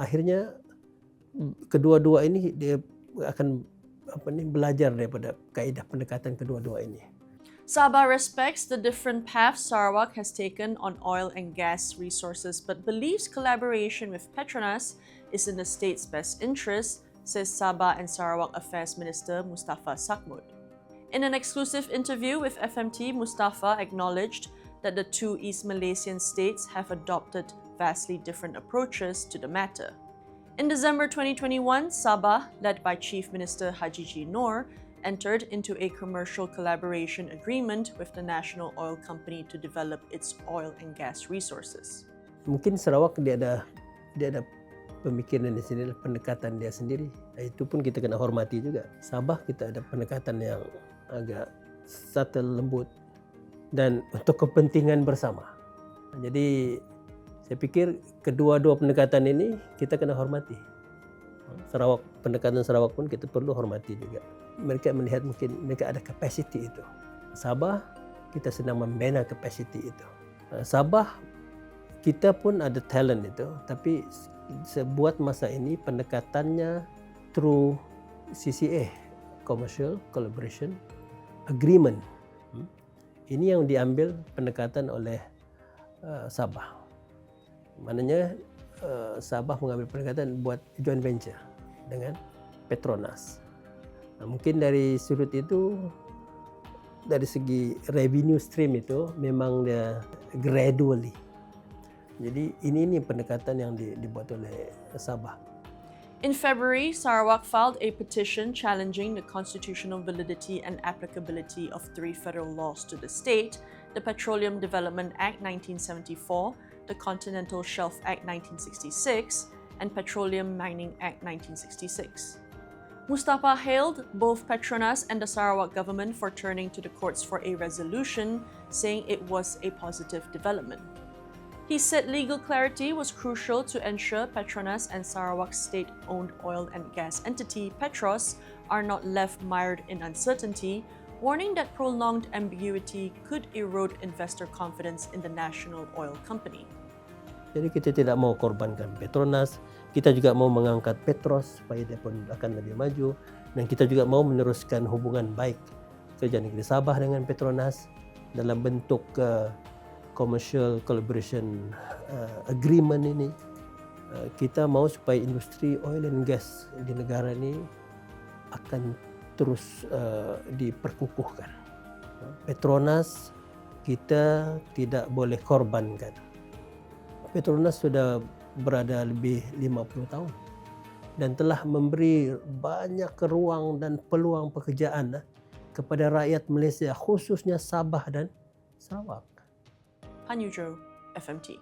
akhirnya kedua-dua ini dia akan belajar daripada kaedah pendekatan kedua-dua ini. Sabah respects the different paths Sarawak has taken on oil and gas resources, but believes collaboration with Petronas is in the state's best interest, says Sabah and Sarawak Affairs Minister Mustafa Sakmud. In an exclusive interview with FMT, Mustafa acknowledged that the two East Malaysian states have adopted vastly different approaches to the matter. In December 2021, Sabah, led by Chief Minister Haji G. Noor, entered into a commercial collaboration agreement with the National Oil Company to develop its oil and gas resources. Mungkin Sarawak dia ada pemikiran di sini, pendekatan dia sendiri. Itu pun kita kena hormati juga. Sabah kita ada pendekatan yang agak subtle, lembut dan untuk kepentingan bersama. Jadi saya pikir kedua-dua pendekatan ini kita kena hormati. Sarawak, pendekatan Sarawak pun kita perlu hormati juga. Mereka melihat mungkin mereka ada kapasiti itu. Sabah, kita sedang membina kapasiti itu. Sabah, kita pun ada talent itu, tapi sebuat masa ini pendekatannya through CCA, Commercial Collaboration Agreement. Ini yang diambil pendekatan oleh Sabah. Maknanya Sabah mengambil pendekatan buat joint venture dengan Petronas. Mungkin dari sudut itu, dari segi revenue stream itu memang dia gradually. Jadi ini pendekatan yang dibuat oleh Sabah. In February, Sarawak filed a petition challenging the constitutional validity and applicability of three federal laws to the state: the Petroleum Development Act 1974, the Continental Shelf Act 1966, and Petroleum Mining Act 1966. Mustafa hailed both Petronas and the Sarawak government for turning to the courts for a resolution, saying it was a positive development. He said legal clarity was crucial to ensure Petronas and Sarawak's state-owned oil and gas entity, Petros, are not left mired in uncertainty, warning that prolonged ambiguity could erode investor confidence in the National Oil Company. Jadi kita tidak mau korbankan Petronas, kita juga mau mengangkat Petros supaya dia pun akan lebih maju, dan kita juga mau meneruskan hubungan baik kerja negeri Sabah dengan Petronas dalam bentuk commercial collaboration agreement ini. Kita mau supaya industri oil and gas di negara ini akan terus diperkukuhkan. Petronas kita tidak boleh korbankan. Petronas sudah berada lebih 50 tahun dan telah memberi banyak ruang dan peluang pekerjaan kepada rakyat Malaysia, khususnya Sabah dan Sarawak. Panyujo, FMT.